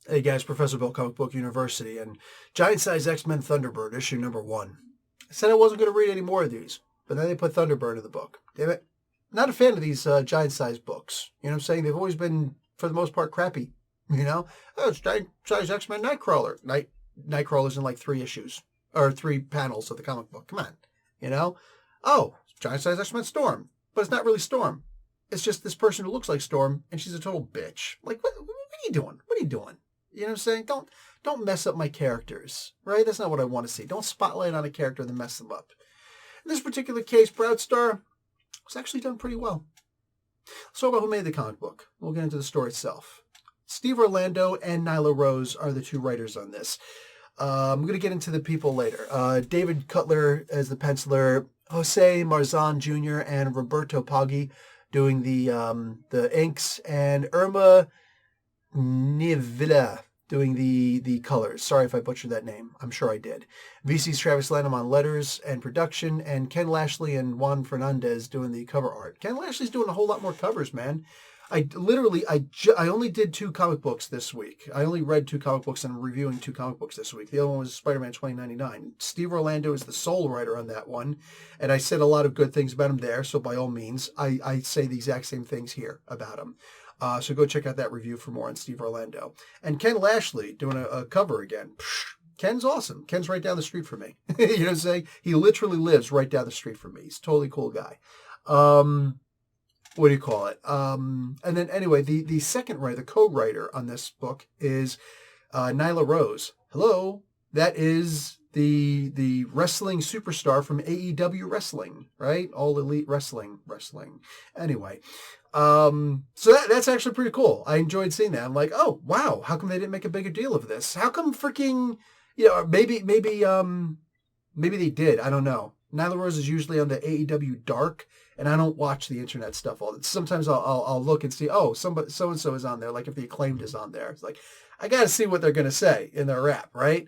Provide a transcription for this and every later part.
Hey guys, Professor Bill, Comic Book University, and Giant Size X-Men Thunderbird, issue number 1. I said I wasn't going to read any more of these, but then they put Thunderbird in the book. Damn it. Not a fan of these giant size books. You know what I'm saying? They've always been, for the most part, crappy. You know? Oh, it's Giant Size X-Men Nightcrawler. Nightcrawler's in like 3 issues, or 3 panels of the comic book. Come on. You know? Oh, Giant Size X-Men Storm. But it's not really Storm. It's just this person who looks like Storm, and she's a total bitch. Like, what are you doing? What are you doing? You know what I'm saying? Don't mess up my characters, right? That's not what I want to see. Don't spotlight on a character and then mess them up. In this particular case, Proudstar was actually done pretty well. Let's talk about who made the comic book. We'll get into the story itself. Steve Orlando and Nyla Rose are the 2 writers on this. I'm going to get into the people later. David Cutler as the penciler, Jose Marzan Jr. and Roberto Poggi doing the inks, and Irma Nievilla doing the colors. Sorry if I butchered that name. I'm sure I did. VC's Travis Lanham on letters and production, and Ken Lashley and Juan Fernandez doing the cover art. Ken Lashley's doing a whole lot more covers, man. I only did 2 comic books this week. I only read 2 comic books and I'm reviewing 2 comic books this week. The other one was Spider-Man 2099. Steve Orlando is the sole writer on that one, and I said a lot of good things about him there, so by all means, I say the exact same things here about him. So go check out that review for more on Steve Orlando. And Ken Lashley doing a cover again. Ken's awesome. Ken's right down the street from me. You know what I'm saying? He literally lives right down the street from me. He's a totally cool guy. What do you call it? And then anyway, the second writer, the co-writer on this book is Nyla Rose. Hello. That is the wrestling superstar from AEW Wrestling, right? All Elite Wrestling. Anyway, so that's actually pretty cool. I enjoyed seeing that. I'm like, oh wow, how come they didn't make a bigger deal of this? How come freaking, maybe they did. I don't know. Nyla Rose is usually on the AEW Dark, and I don't watch the internet stuff all. Sometimes I'll look and see, oh, somebody so and so is on there. Like if the Acclaimed is on there, it's like I got to see what they're gonna say in their rap, right?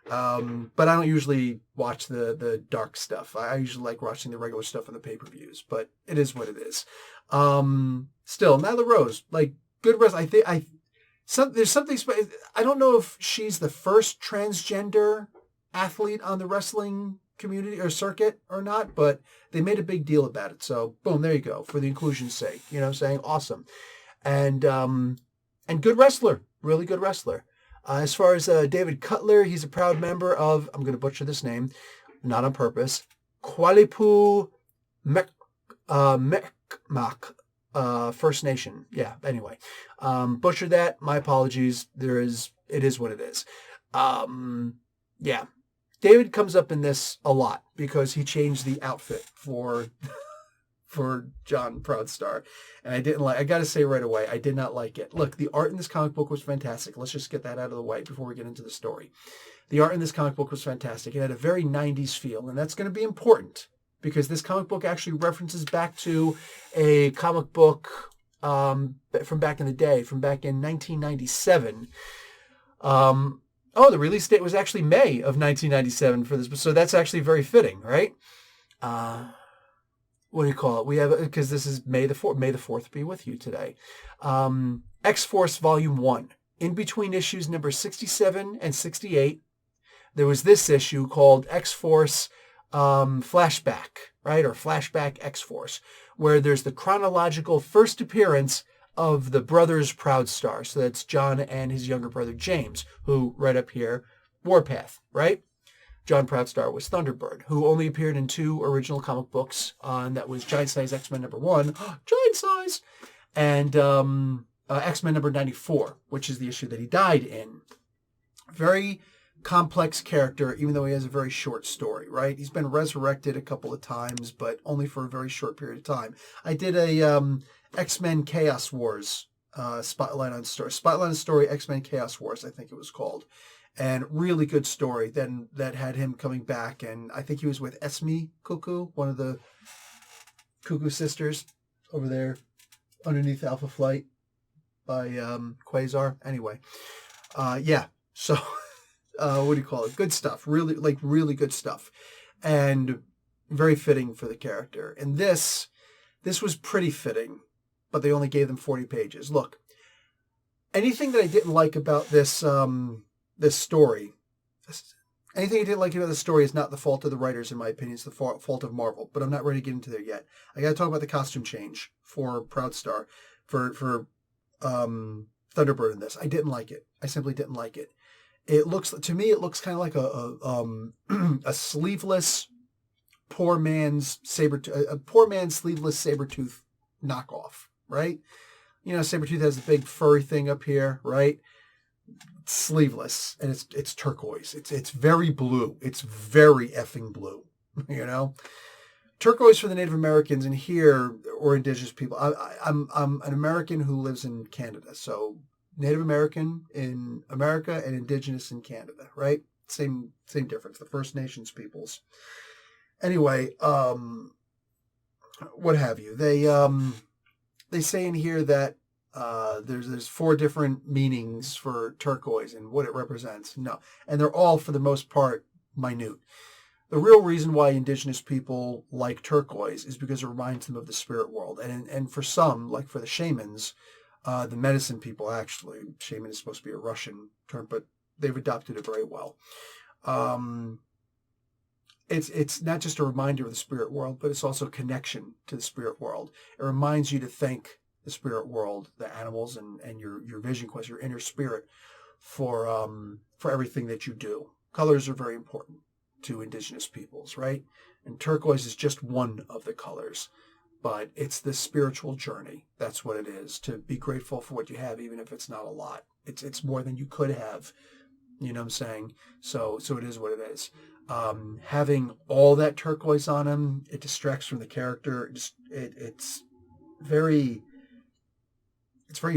But I don't usually watch the dark stuff. I usually like watching the regular stuff on the pay-per-views, but it is what it is. Still, Nyla Rose, like, good rest. There's something, I don't know if she's the first transgender athlete on the wrestling community or circuit or not, but they made a big deal about it. So boom, there you go, for the inclusion's sake. You know what I'm saying? Awesome. And good wrestler, really good wrestler. As far as David Cutler, he's a proud member of, I'm going to butcher this name, not on purpose, Qualipu Mekmak First Nation. Yeah, anyway. Butchered that. My apologies. It is what it is. Yeah. David comes up in this a lot because he changed the outfit for John Proudstar. And I got to say right away, I did not like it. Look, the art in this comic book was fantastic. Let's just get that out of the way before we get into the story. The art in this comic book was fantastic. It had a very 90s feel, and that's going to be important because this comic book actually references back to a comic book from back in the day, from back in 1997. The release date was actually May of 1997 for this, so that's actually very fitting, right? What do you call it? We have, because this is May the 4th. May the 4th be with you today. X-Force Volume 1. In between issues number 67 and 68, there was this issue called X-Force Flashback, right? Or Flashback X-Force, where there's the chronological first appearance of the brothers Proudstar. So that's John and his younger brother James, who, right up here, Warpath, right? John Proudstar was Thunderbird, who only appeared in 2 original comic books. That was Giant Size X-Men number 1, Giant Size, and X-Men number 94, which is the issue that he died in. Very complex character, even though he has a very short story, right? He's been resurrected a couple of times, but only for a very short period of time. I did a X-Men Chaos Wars Spotlight on Story, X-Men Chaos Wars, I think it was called. And really good story then that had him coming back. And I think he was with Esme Cuckoo, one of the Cuckoo sisters over there underneath Alpha Flight by Quasar. Anyway, yeah. So, what do you call it? Good stuff. Really good stuff. And very fitting for the character. And this was pretty fitting, but they only gave them 40 pages. Look, anything that I didn't like about this story, anything I didn't like about the story is not the fault of the writers, in my opinion. It's the fault of Marvel. But I'm not ready to get into there yet. I got to talk about the costume change for Proudstar, for Thunderbird in this. I didn't like it. I simply didn't like it. It looks kind of like a sleeveless poor man's sleeveless Sabretooth knockoff, right? You know, Sabretooth has the big furry thing up here, right? It's sleeveless, and it's turquoise. It's very blue. It's very effing blue, you know? Turquoise for the Native Americans in here, or indigenous people. I'm an American who lives in Canada, so Native American in America and indigenous in Canada, right? Same difference. The First Nations peoples. Anyway, what have you? They say in here that there's 4 different meanings for turquoise and what it represents. No, and they're all for the most part minute. The real reason why indigenous people like turquoise is because it reminds them of the spirit world, and for some, like for the shamans, the medicine people, actually, shaman is supposed to be a Russian term, but they've adopted it very well. It's not just a reminder of the spirit world, but it's also a connection to the spirit world. It reminds you to thank the spirit world, the animals, and your vision quest, your inner spirit, for everything that you do. Colors are very important to indigenous peoples, right? And turquoise is just one of the colors, but it's the spiritual journey. That's what it is, to be grateful for what you have, even if it's not a lot. It's more than you could have. You know what I'm saying? So it is what it is. Having all that turquoise on him, it distracts from the character. It's very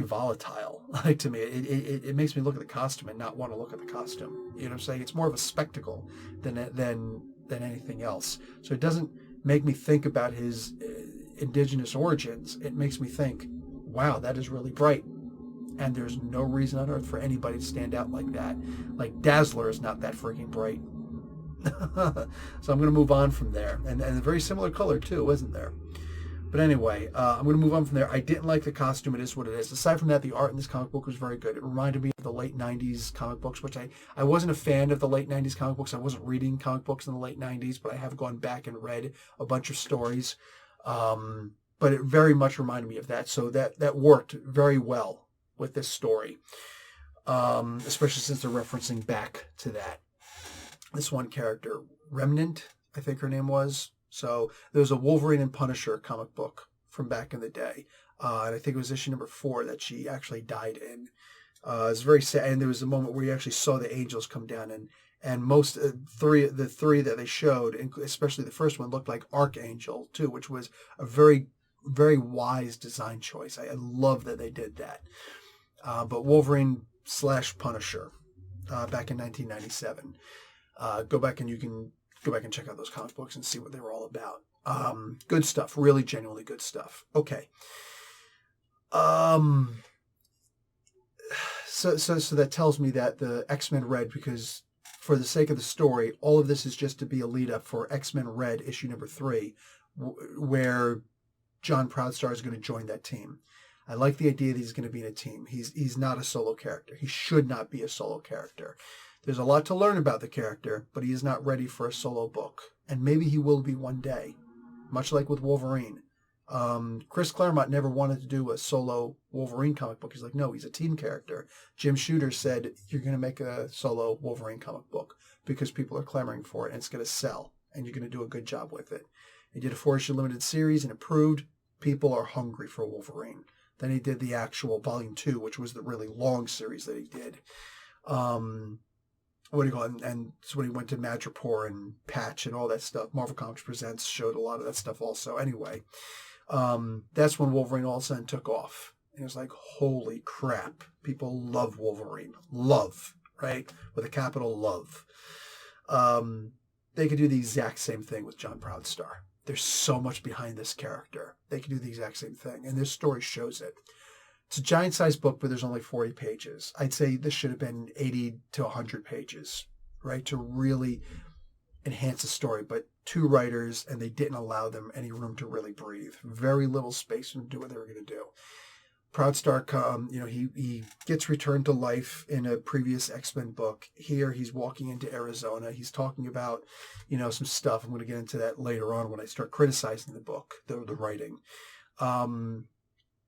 volatile. Like, to me, it makes me look at the costume and not want to look at the costume. You know what I'm saying? It's more of a spectacle than anything else. So it doesn't make me think about his indigenous origins. It makes me think, wow, that is really bright. And there's no reason on earth for anybody to stand out like that. Like, Dazzler is not that freaking bright. So I'm going to move on from there. And a very similar color, too, isn't there? But anyway, I'm going to move on from there. I didn't like the costume. It is what it is. Aside from that, the art in this comic book was very good. It reminded me of the late 90s comic books, which I wasn't a fan of the late 90s comic books. I wasn't reading comic books in the late 90s, but I have gone back and read a bunch of stories. But it very much reminded me of that. So that worked very well with this story, especially since they're referencing back to that. This one character, Remnant, I think her name was. So there was a Wolverine and Punisher comic book from back in the day. And I think it was issue number 4 that she actually died in. It's very sad. And there was a moment where you actually saw the angels come down, and most the three that they showed, especially the first one, looked like Archangel too, which was a very, very wise design choice. I love that they did that. But Wolverine / Punisher back in 1997. Go back and check out those comic books and see what they were all about. Good stuff, really genuinely good stuff. Okay. So that tells me that the X-Men Red, because for the sake of the story, all of this is just to be a lead up for X-Men Red issue number 3, where John Proudstar is going to join that team. I like the idea that he's going to be in a team. He's not a solo character. He should not be a solo character. There's a lot to learn about the character, but he is not ready for a solo book. And maybe he will be one day, much like with Wolverine. Chris Claremont never wanted to do a solo Wolverine comic book. He's like, no, he's a team character. Jim Shooter said, you're going to make a solo Wolverine comic book because people are clamoring for it and it's going to sell and you're going to do a good job with it. He did a 4-issue limited series and it proved people are hungry for Wolverine. Then he did the actual volume 2, which was the really long series that he did. What do you call it? And so when he went to Madripoor and Patch and all that stuff, Marvel Comics Presents showed a lot of that stuff also. Anyway, that's when Wolverine all of a sudden took off. And it was like, holy crap. People love Wolverine. Love, right? With a capital love. They could do the exact same thing with John Proudstar. There's so much behind this character. They could do the exact same thing. And this story shows it. It's a giant-sized book, but there's only 40 pages. I'd say this should have been 80 to 100 pages, right, to really enhance the story. But 2 writers, and they didn't allow them any room to really breathe. Very little space to do what they were going to do. Proudstar, he gets returned to life in a previous X-Men book. Here, he's walking into Arizona. He's talking about, some stuff. I'm going to get into that later on when I start criticizing the book, the writing.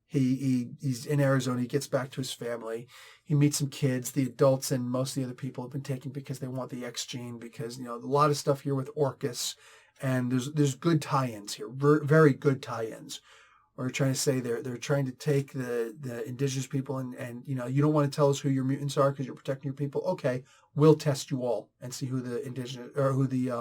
He's in Arizona. He gets back to his family. He meets some kids. The adults and most of the other people have been taken because they want the X gene, because, a lot of stuff here with Orcus, and there's good tie-ins here, very good tie-ins. Or trying to say they're trying to take the indigenous people and you don't want to tell us who your mutants are because you're protecting your people. Okay, we'll test you all and see who the indigenous or who the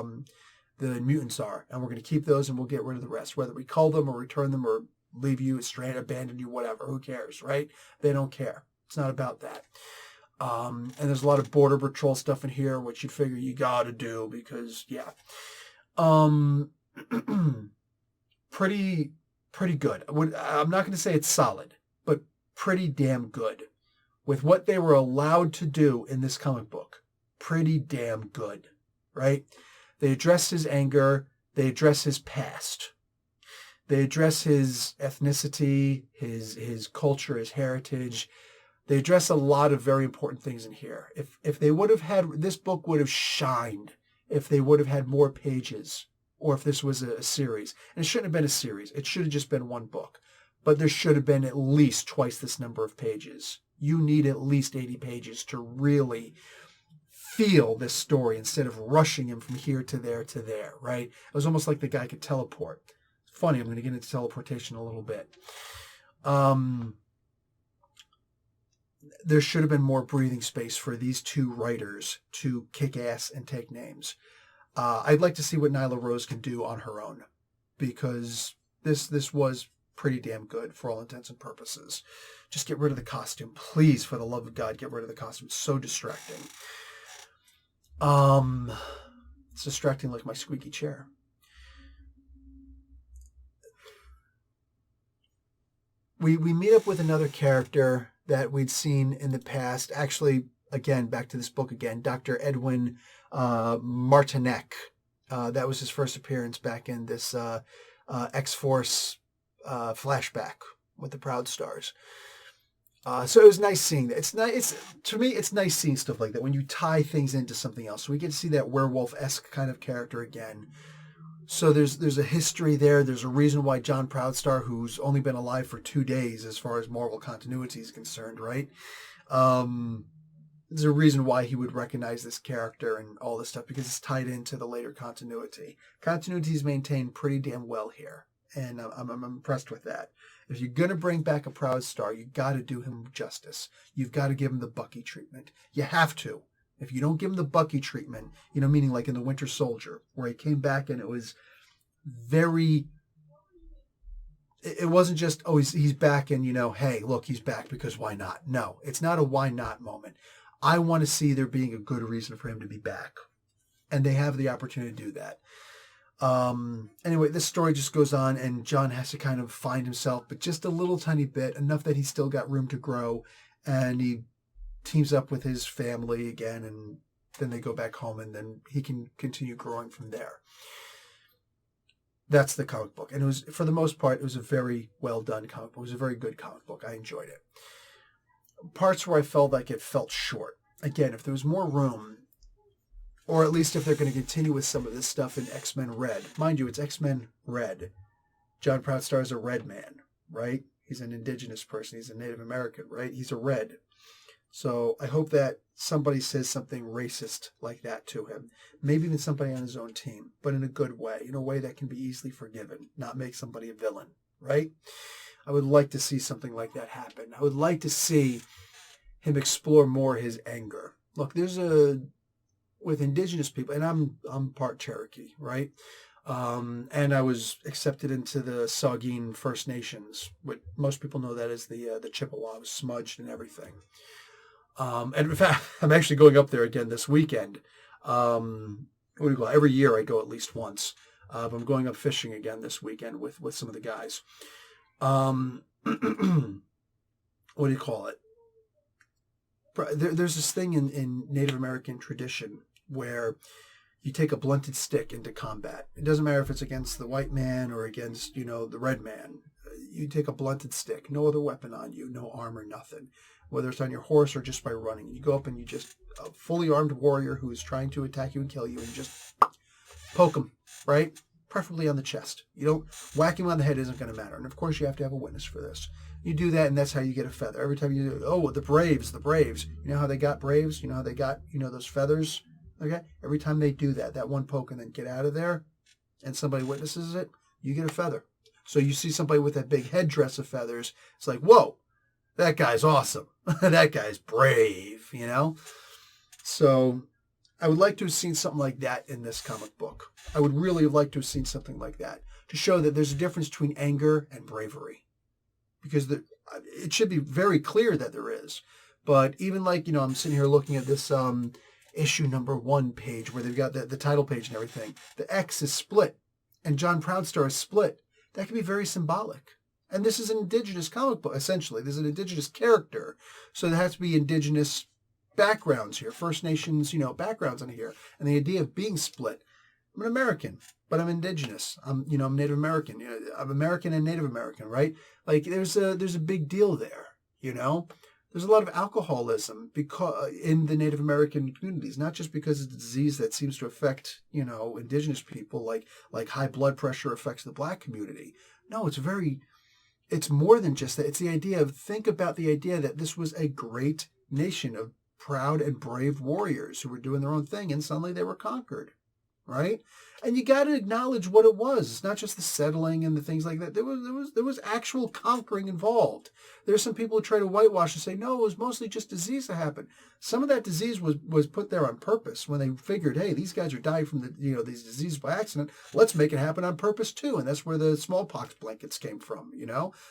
mutants are, and we're going to keep those and we'll get rid of the rest, whether we cull them or return them or leave you stranded, abandon you, whatever. Who cares, right? They don't care. It's not about that. And there's a lot of border patrol stuff in here, which you figure you got to do because pretty good. I'm not going to say it's solid, but pretty damn good. With what they were allowed to do in this comic book, pretty damn good, right? They address his anger. They address his past. They address his ethnicity, his culture, his heritage. They address a lot of very important things in here. If they would have had, this book would have shined if they would have had more pages, or if this was a series. And it shouldn't have been a series. It should have just been one book. But there should have been at least twice this number of pages. You need at least 80 pages to really feel this story instead of rushing him from here to there, right? It was almost like the guy could teleport. It's funny, I'm going to get into teleportation a little bit. There should have been more breathing space for these two writers to kick ass and take names. I'd like to see what Nyla Rose can do on her own, because this was pretty damn good for all intents and purposes. Just get rid of the costume. Please, for the love of God, get rid of the costume. It's so distracting. It's distracting like my squeaky chair. We meet up with another character that we'd seen in the past. Actually, again, back to this book again, Dr. Edwin Martinek. That was his first appearance back in this X-Force flashback with the Proudsstars. So it was nice seeing that. To me, it's nice seeing stuff like that when you tie things into something else. So we get to see that werewolf-esque kind of character again. So there's a history there. There's a reason why John Proudstar, who's only been alive for 2 days as far as Marvel continuity is concerned, right? There's a reason why he would recognize this character and all this stuff, because it's tied into the later continuity. Continuity is maintained pretty damn well here, and I'm impressed with that. If you're going to bring back a Proudstar, you got to do him justice. You've got to give him the Bucky treatment. You have to. If you don't give him the Bucky treatment, meaning like in the Winter Soldier, where he came back and it was very... It wasn't just, oh, he's back and, hey, look, he's back because why not? No, it's not a why not moment. I want to see there being a good reason for him to be back. And they have the opportunity to do that. Anyway, this story just goes on and John has to kind of find himself, but just a little tiny bit, enough that he's still got room to grow. And he teams up with his family again, and then they go back home, and then he can continue growing from there. That's the comic book. And it was, for the most part, it was a very well done comic book. It was a very good comic book. I enjoyed it. Parts where I felt like it felt short. Again, if there was more room, or at least if they're going to continue with some of this stuff in X-Men Red. Mind you, it's X-Men Red. John Proudstar is a red man, right? He's an indigenous person. He's a Native American, right? He's a red. So I hope that somebody says something racist like that to him. Maybe even somebody on his own team, but in a good way, in a way that can be easily forgiven, not make somebody a villain, right? I would like to see something like that happen. I would like to see him explore more his anger. Look, with indigenous people, and I'm part Cherokee, right? And I was accepted into the Saugeen First Nations, which most people know that as the Chippewa. I was smudged and everything. And in fact, I'm actually going up there again this weekend. Every year I go at least once. But I'm going up fishing again this weekend with some of the guys. What do you call it? There's this thing in Native American tradition where you take a blunted stick into combat. It doesn't matter if it's against the white man or against, the red man. you take a blunted stick, no other weapon on you, no armor, nothing. Whether it's on your horse or just by running. You go up and you just, a fully armed warrior who is trying to attack you and kill you, and you just poke him, right? Preferably on the chest. You don't whack him on the head, isn't going to matter. And of course you have to have a witness for this. You do that, and that's how you get a feather. Every time you do, oh, the Braves. You know how they got Braves? You know how they got, those feathers? Okay? Every time they do that one poke and then get out of there, and somebody witnesses it, you get a feather. So you see somebody with that big headdress of feathers, it's like, whoa, that guy's awesome. That guy's brave, So I would like to have seen something like that in this comic book. I would really have liked to have seen something like that to show that there's a difference between anger and bravery. Because it should be very clear that there is. But even like, I'm sitting here looking at this issue number 1 page where they've got the title page and everything. The X is split and John Proudstar is split. That can be very symbolic. And this is an indigenous comic book, essentially. There's an indigenous character. So there has to be indigenous backgrounds here, First Nations, backgrounds in here. And the idea of being split. I'm an American, but I'm indigenous. I'm Native American. I'm American and Native American, right? Like there's a big deal there, There's a lot of alcoholism in the Native American communities, not just because it's a disease that seems to affect, indigenous people, like high blood pressure affects the black community. No, it's more than just that. It's the idea think about the idea that this was a great nation of proud and brave warriors who were doing their own thing, and suddenly they were conquered, right? And you got to acknowledge what it was. It's not just the settling and the things like that. There was actual conquering involved. There's some people who try to whitewash and say, no, it was mostly just disease that happened. Some of that disease was put there on purpose when they figured, hey, these guys are dying from these diseases by accident. Let's make it happen on purpose too. And that's where the smallpox blankets came from.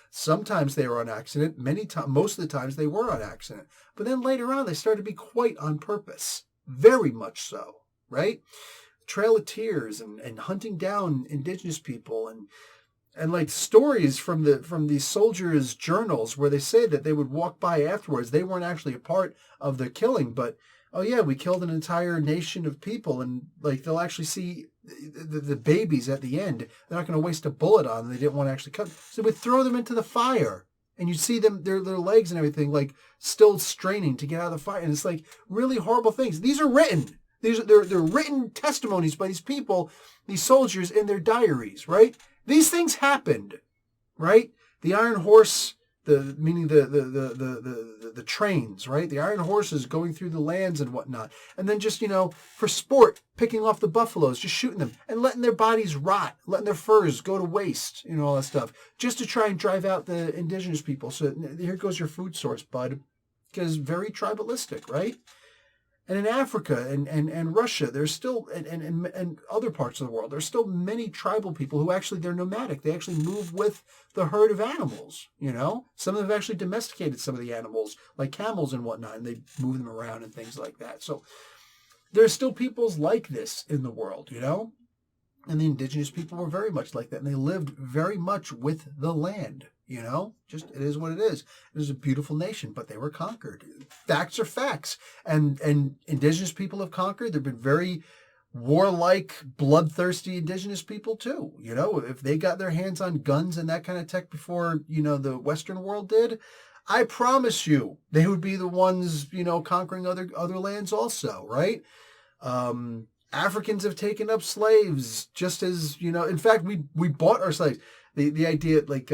Sometimes they were on accident. Most of the times they were on accident. But then later on, they started to be quite on purpose. Very much so, right? Trail of Tears and hunting down indigenous people and like stories from these soldiers' journals where they say that they would walk by afterwards. They weren't actually a part of the killing, but oh yeah, we killed an entire nation of people, and like they'll actually see the babies at the end. They're not going to waste a bullet on them. They didn't want to actually cut them. So they would throw them into the fire, and you see them, their legs and everything like still straining to get out of the fire, and it's like really horrible things. These are written. They're written testimonies by these people, these soldiers in their diaries, right? These things happened, right? The Iron Horse, meaning the trains, right? The Iron Horses going through the lands and whatnot. And then just, for sport, picking off the buffaloes, just shooting them and letting their bodies rot, letting their furs go to waste, all that stuff, just to try and drive out the indigenous people. So here goes your food source, bud, because very tribalistic, right? And in Africa and Russia, there's still, and other parts of the world, there's still many tribal people who actually, they're nomadic. They actually move with the herd of animals, Some of them have actually domesticated some of the animals, like camels and whatnot, and they move them around and things like that. So there's still peoples like this in the world, And the indigenous people were very much like that, and they lived very much with the land. Just it is what it is. It was a beautiful nation, but they were conquered. Facts are facts. And indigenous people have conquered. There have been very warlike, bloodthirsty indigenous people too. If they got their hands on guns and that kind of tech before, the Western world did, I promise you they would be the ones, conquering other lands also, right? Africans have taken up slaves just as, in fact, we bought our slaves. The idea, like,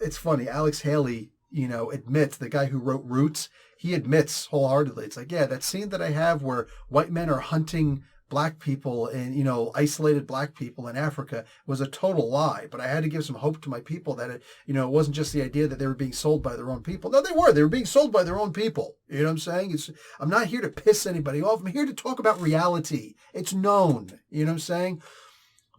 it's funny. Alex Haley, admits, the guy who wrote Roots, he admits wholeheartedly. It's like, yeah, that scene that I have where white men are hunting black people and, isolated black people in Africa was a total lie. But I had to give some hope to my people that it wasn't just the idea that they were being sold by their own people. No, they were being sold by their own people. You know what I'm saying? I'm not here to piss anybody off. I'm here to talk about reality. It's known. You know what I'm saying?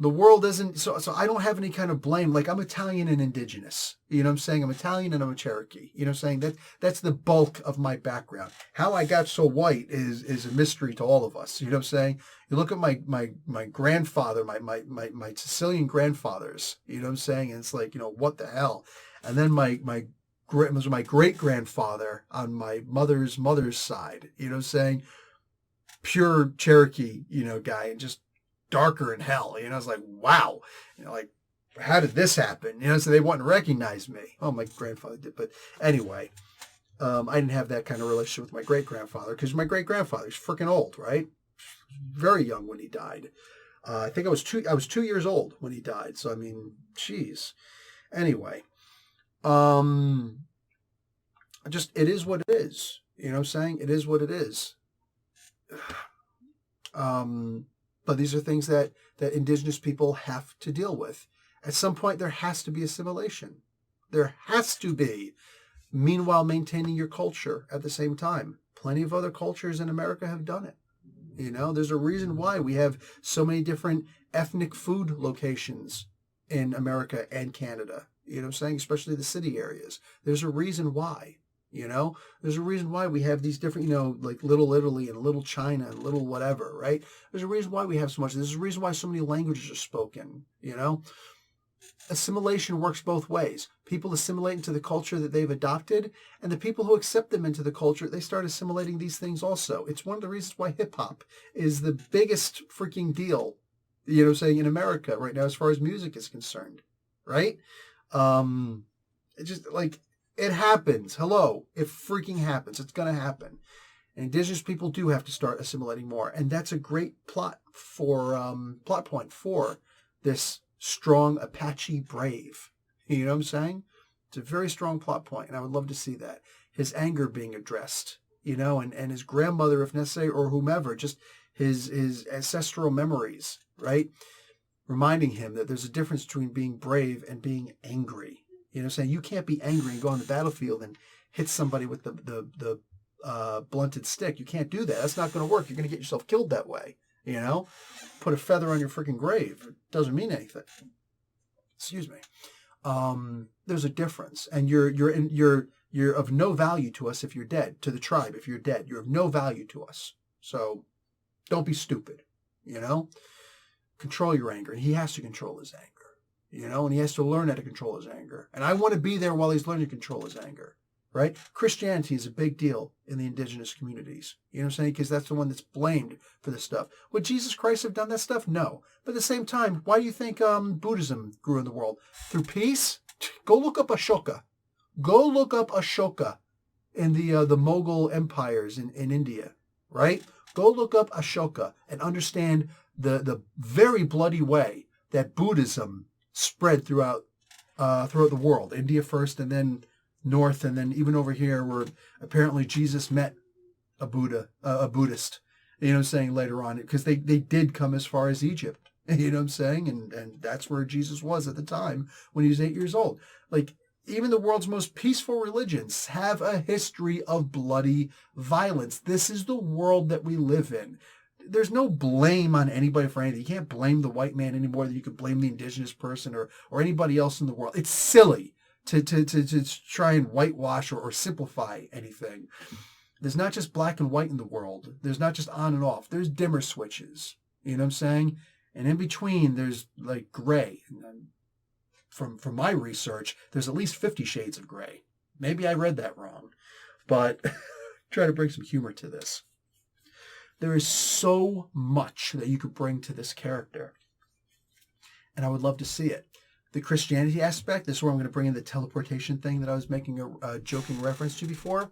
The world isn't, so I don't have any kind of blame. Like, I'm Italian and indigenous. You know what I'm saying? I'm Italian and I'm a Cherokee. You know what I'm saying? That's the bulk of my background. How I got so white is a mystery to all of us. You know what I'm saying? You look at my grandfather, my Sicilian grandfathers, you know what I'm saying? And it's like, what the hell? And then my great-grandfather on my mother's side, you know what I'm saying? Pure Cherokee, guy, and just darker in hell. It's like, wow. Like, how did this happen? So they wouldn't recognize me. Oh, my grandfather did. But anyway, I didn't have that kind of relationship with my great-grandfather because my great-grandfather's freaking old, right? Very young when he died. I think I was 2 years old when he died. So, I mean, geez. Anyway, it is what it is. You know what I'm saying? It is what it is. But these are things that indigenous people have to deal with. At some point, there has to be assimilation. There has to be. Meanwhile, maintaining your culture at the same time. Plenty of other cultures in America have done it. There's a reason why we have so many different ethnic food locations in America and Canada. You know what I'm saying? Especially the city areas. There's a reason why. There's a reason why we have these different, like Little Italy and Little China and Little whatever, right? There's a reason why we have so much. There's a reason why so many languages are spoken, Assimilation works both ways. People assimilate into the culture that they've adopted, and the people who accept them into the culture, they start assimilating these things also. It's one of the reasons why hip-hop is the biggest freaking deal, in America right now as far as music is concerned, right? It just, it happens. Hello. It freaking happens. It's going to happen. And indigenous people do have to start assimilating more. And that's a great plot point for this strong Apache brave. You know what I'm saying? It's a very strong plot point, and I would love to see that. His anger being addressed, and his grandmother, if necessary, or whomever, just his ancestral memories, right? Reminding him that there's a difference between being brave and being angry. Saying you can't be angry and go on the battlefield and hit somebody with the blunted stick. You can't do that. That's not going to work. You're going to get yourself killed that way. Put a feather on your freaking grave. It doesn't mean anything. Excuse me. There's a difference, and you're of no value to us if you're dead. To the tribe, if you're dead, you're of no value to us. So, don't be stupid. Control your anger, and he has to control his anger. And he has to learn how to control his anger. And I want to be there while he's learning to control his anger, right? Christianity is a big deal in the indigenous communities. You know what I'm saying? Because that's the one that's blamed for this stuff. Would Jesus Christ have done that stuff? No. But at the same time, why do you think Buddhism grew in the world? Through peace? Go look up Ashoka. Go look up Ashoka in the Mughal empires in India, right? Go look up Ashoka and understand the very bloody way that Buddhism spread throughout the world. India first, and then north, and then even over here where apparently Jesus met a Buddhist, saying, later on, because they did come as far as Egypt, and that's where Jesus was at the time when he was 8 years old. Even the world's most peaceful religions have a history of bloody violence. This is the world that we live in. There's no blame on anybody for anything. You can't blame the white man any more than you could blame the indigenous person or anybody else in the world. It's silly to try and whitewash or simplify anything. There's not just black and white in the world. There's not just on and off. There's dimmer switches. You know what I'm saying? And in between, there's gray. And from my research, there's at least 50 shades of gray. Maybe I read that wrong, but try to bring some humor to this. There is so much that you could bring to this character, and I would love to see it. The Christianity aspect, this is where I'm going to bring in the teleportation thing that I was making a joking reference to before.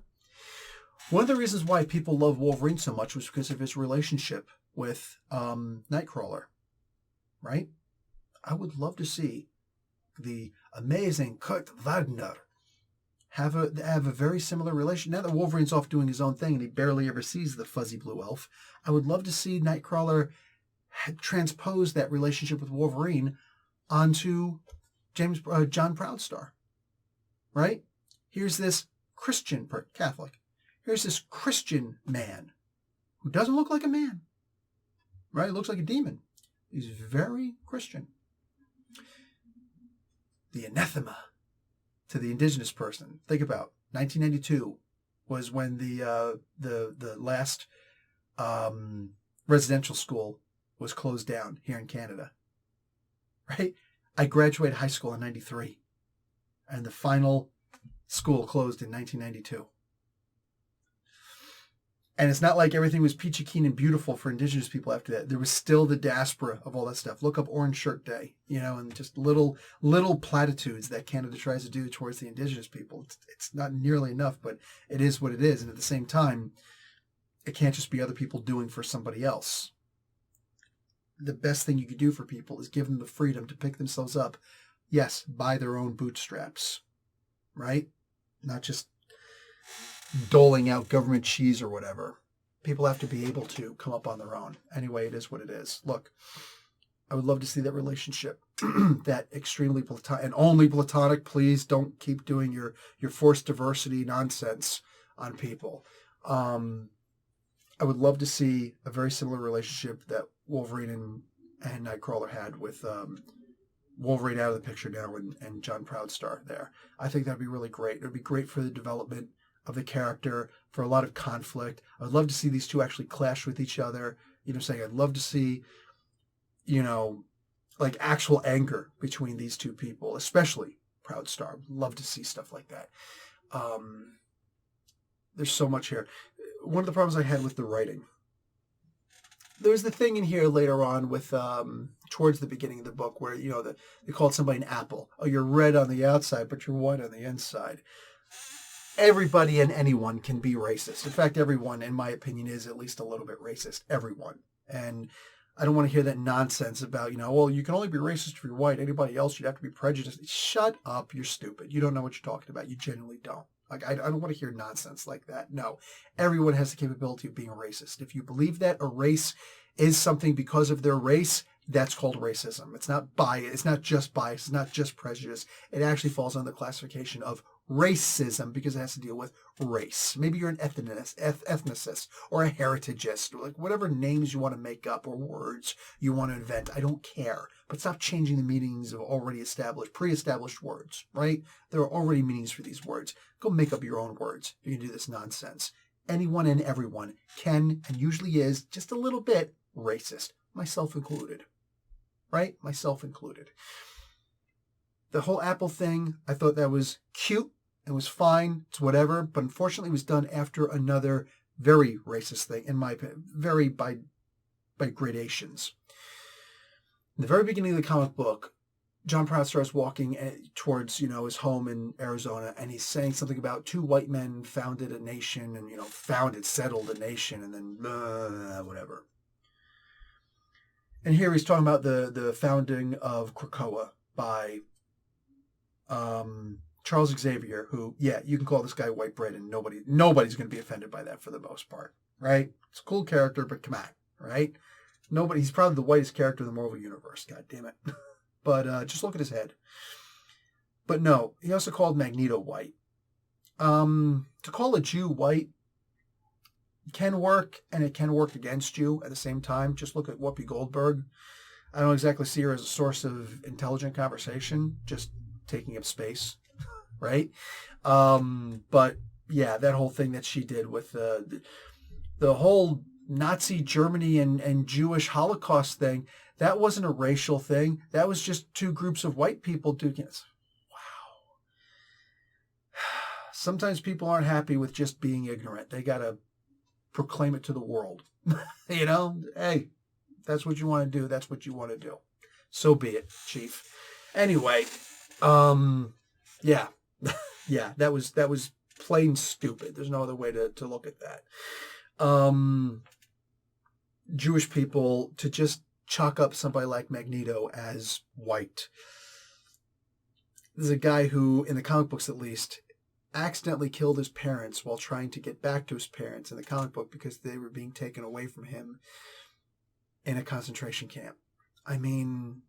One of the reasons why people love Wolverine so much was because of his relationship with Nightcrawler, right? I would love to see the amazing Kurt Wagner have a very similar relation. Now that Wolverine's off doing his own thing and he barely ever sees the fuzzy blue elf, I would love to see Nightcrawler transpose that relationship with Wolverine onto John Proudstar, right? Here's this Catholic. Here's this Christian man who doesn't look like a man, right? He looks like a demon. He's very Christian. The anathema to the indigenous person. Think about 1992 was when the last residential school was closed down here in Canada. Right? I graduated high school in 93, and the final school closed in 1992. And it's not like everything was peachy keen and beautiful for indigenous people after that. There was still the diaspora of all that stuff. Look up Orange Shirt Day, and just little platitudes that Canada tries to do towards the indigenous people. It's not nearly enough, but it is what it is. And at the same time, it can't just be other people doing for somebody else. The best thing you could do for people is give them the freedom to pick themselves up. Yes, by their own bootstraps, right? Not just doling out government cheese or whatever. People have to be able to come up on their own. Anyway, it is what it is. Look, I would love to see that relationship, that extremely platonic, and only platonic. Please don't keep doing your forced diversity nonsense on people. I would love to see a very similar relationship that Wolverine and Nightcrawler had with Wolverine out of the picture now and John Proudstar there. I think that'd be really great. It would be great for the development of the character, for a lot of conflict. I'd love to see these two actually clash with each other. I'd love to see, like actual anger between these two people, especially Proudstar. Love to see stuff like that. There's so much here. One of the problems I had with the writing, there was the thing in here later on with towards the beginning of the book where they called somebody an apple. Oh, you're red on the outside, but you're white on the inside. Everybody and anyone can be racist. In fact, everyone, in my opinion, is at least a little bit racist. Everyone. And I don't want to hear that nonsense about, well, you can only be racist if you're white. Anybody else, you'd have to be prejudiced. Shut up. You're stupid. You don't know what you're talking about. You genuinely don't. Like, I don't want to hear nonsense like that. No. Everyone has the capability of being a racist. If you believe that a race is something because of their race, that's called racism. It's not bias. It's not just bias. It's not just prejudice. It actually falls under the classification of racism because it has to deal with race. Maybe you're an ethnicist or a heritagist, like whatever names you want to make up or words you want to invent. I don't care. But stop changing the meanings of already pre-established words, right? There are already meanings for these words. Go make up your own words if you can do this nonsense. Anyone and everyone can and usually is just a little bit racist, myself included. Right? Myself included. The whole Apple thing, I thought that was cute. It was fine. It's whatever. But unfortunately, it was done after another very racist thing, in my opinion. Very by gradations. In the very beginning of the comic book, John Proudstar is walking towards, his home in Arizona, and he's saying something about two white men founded a nation and, settled a nation, and then whatever. And here he's talking about the founding of Krakoa by Charles Xavier, who, you can call this guy white bread and nobody's going to be offended by that for the most part, right? It's a cool character, but come on, right? He's probably the whitest character in the Marvel Universe, god damn it. But just look at his head. But no, he also called Magneto white. To call a Jew white can work, and it can work against you at the same time. Just look at Whoopi Goldberg. I don't exactly see her as a source of intelligent conversation, just taking up space, right? But yeah, that whole thing that she did with the whole Nazi Germany and Jewish Holocaust thing, that wasn't a racial thing. That was just two groups of white people doing it. Wow. Sometimes people aren't happy with just being ignorant. They got to proclaim it to the world. Hey, that's what you want to do. That's what you want to do. So be it, Chief. Anyway, yeah, that was plain stupid. There's no other way to look at that. Jewish people to just chalk up somebody like Magneto as white. There's a guy who, in the comic books at least, accidentally killed his parents while trying to get back to his parents in the comic book because they were being taken away from him in a concentration camp. I mean,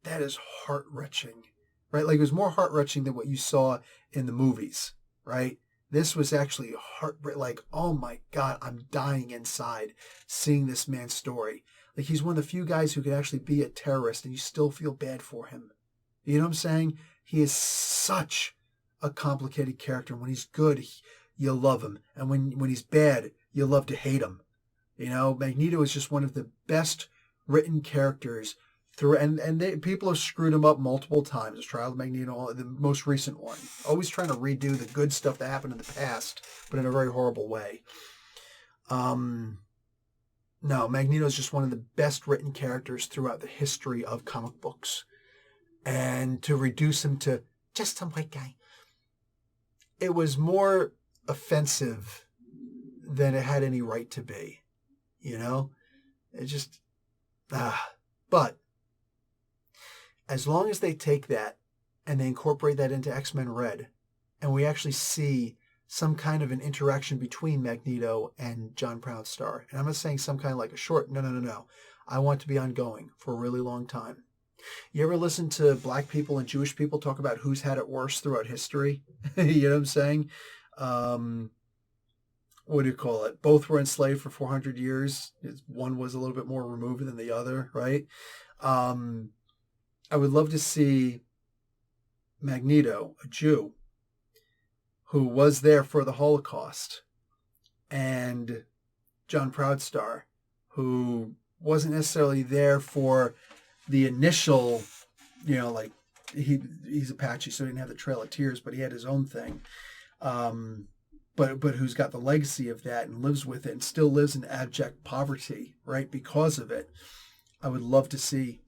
that is heart-wrenching, right? Like, it was more heart-wrenching than what you saw in the movies, right? This was actually like, oh my God, I'm dying inside seeing this man's story. Like, he's one of the few guys who could actually be a terrorist and you still feel bad for him. You know what I'm saying? He is such a complicated character. When he's good, you love him. And when he's bad, you love to hate him. Magneto is just one of the best written characters through, and people have screwed him up multiple times. This Trial of Magneto, the most recent one. Always trying to redo the good stuff that happened in the past, but in a very horrible way. No, Magneto is just one of the best written characters throughout the history of comic books. And to reduce him to just some white guy, it was more offensive than it had any right to be. You know? It just, But as long as they take that and they incorporate that into X-Men Red, and we actually see some kind of an interaction between Magneto and John Proudstar. And I'm not saying some kind of like a short, no. I want to be ongoing for a really long time. You ever listen to black people and Jewish people talk about who's had it worse throughout history? You know what I'm saying? What do you call it? Both were enslaved for 400 years. One was a little bit more removed than the other, right? I would love to see Magneto, a Jew, who was there for the Holocaust, and John Proudstar, who wasn't necessarily there for the initial, like he's Apache, so he didn't have the Trail of Tears, but he had his own thing. But who's got the legacy of that and lives with it and still lives in abject poverty, right? Because of it. I would love to see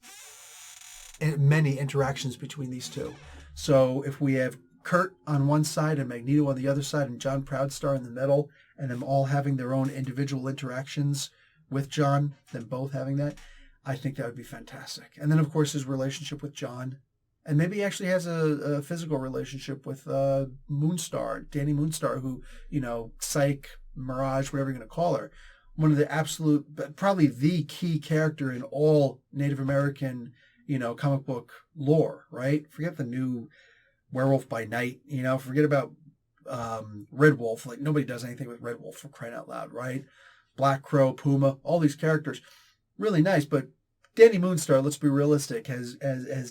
many interactions between these two. So if we have Kurt on one side and Magneto on the other side and John Proudstar in the middle, and them all having their own individual interactions with John, them both having that, I think that would be fantastic. And then, of course, his relationship with John. And maybe he actually has a physical relationship with Moonstar, Danny Moonstar, who, Psyche, Mirage, whatever you're going to call her. One of the absolute, probably the key character in all Native American, comic book lore, right? Forget the new Werewolf by Night, forget about Red Wolf. Like, nobody does anything with Red Wolf, for crying out loud, right? Black Crow, Puma, all these characters, really nice. But Danny Moonstar, let's be realistic, has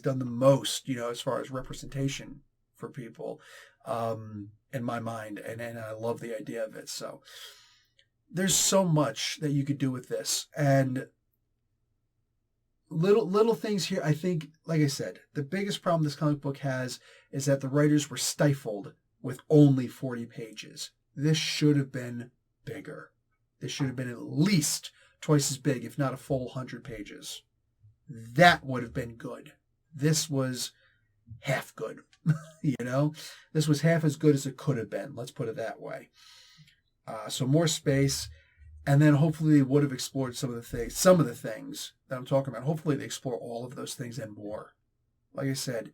done the most, as far as representation for people, in my mind, and I love the idea of it. So there's so much that you could do with this, and little things here. I think, like I said, the biggest problem this comic book has is that the writers were stifled with only 40 pages. This should have been bigger. This should have been at least twice as big, if not a full 100 pages. That would have been good. This was half good. This was half as good as it could have been. Let's put it that way. So more space. And then hopefully they would have explored some of the things that I'm talking about. Hopefully they explore all of those things and more. Like I said,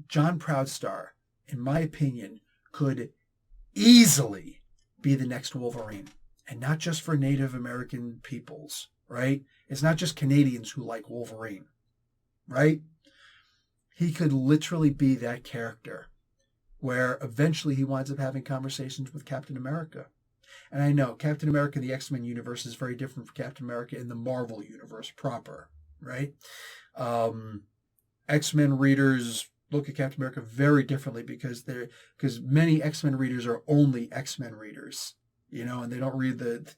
John Proudstar, in my opinion, could easily be the next Wolverine. And not just for Native American peoples, right? It's not just Canadians who like Wolverine, right? He could literally be that character where eventually he winds up having conversations with Captain America. And I know Captain America in the X-Men universe is very different from Captain America in the Marvel universe proper, right? X-Men readers look at Captain America very differently because many X-Men readers are only X-Men readers, and they don't read the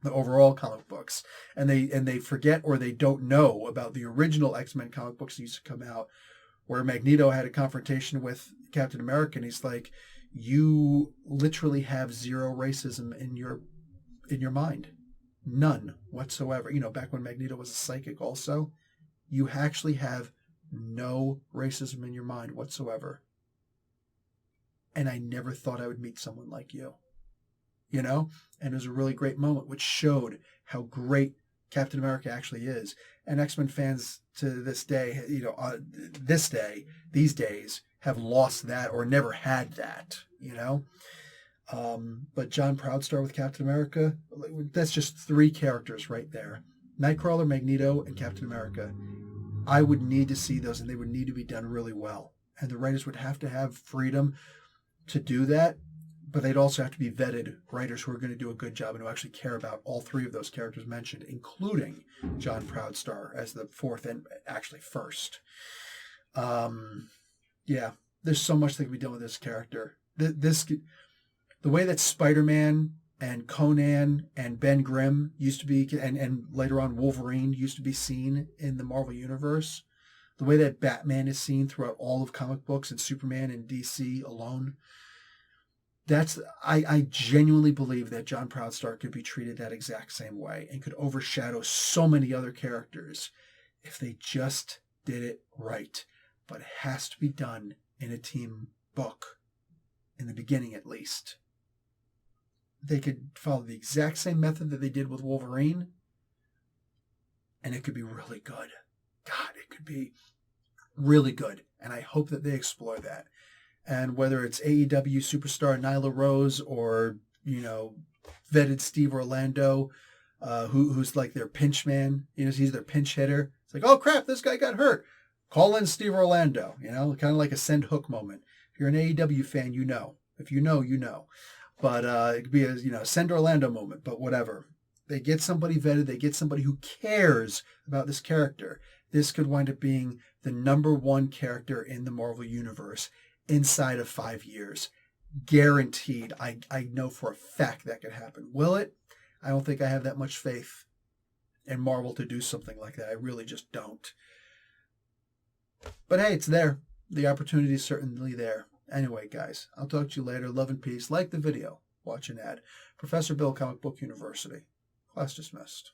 overall comic books, and they forget or they don't know about the original X-Men comic books that used to come out, where Magneto had a confrontation with Captain America, and he's like, you literally have zero racism in your mind. None whatsoever. Back when Magneto was a psychic also, you actually have no racism in your mind whatsoever. And I never thought I would meet someone like you. And it was a really great moment, which showed how great Captain America actually is. And X-Men fans to this day, these days, have lost that or never had that, But John Proudstar with Captain America, that's just 3 characters right there. Nightcrawler, Magneto, and Captain America. I would need to see those, and they would need to be done really well. And the writers would have to have freedom to do that, but they'd also have to be vetted writers who are going to do a good job and who actually care about all 3 of those characters mentioned, including John Proudstar as the 4th and actually first. Yeah, there's so much that can be done with this character. The way that Spider-Man and Conan and Ben Grimm used to be, and later on Wolverine used to be seen in the Marvel Universe, the way that Batman is seen throughout all of comic books and Superman and DC alone, I genuinely believe that John Proudstar could be treated that exact same way and could overshadow so many other characters if they just did it right. But it has to be done in a team book, in the beginning at least. They could follow the exact same method that they did with Wolverine, and it could be really good. God, it could be really good. And I hope that they explore that. And whether it's AEW superstar Nyla Rose or, vetted Steve Orlando, who's like their pinch man, he's their pinch hitter. It's like, oh crap, this guy got hurt. Call in Steve Orlando, kind of like a send hook moment. If you're an AEW fan, you know. If you know, you know. But it could be a send Orlando moment, but whatever. They get somebody vetted, they get somebody who cares about this character. This could wind up being the #1 character in the Marvel Universe inside of 5 years. Guaranteed. I know for a fact that could happen. Will it? I don't think I have that much faith in Marvel to do something like that. I really just don't. But hey, it's there. The opportunity is certainly there. Anyway, guys, I'll talk to you later. Love and peace. Like the video. Watch an ad. Professor Bill, Comic Book University. Class dismissed.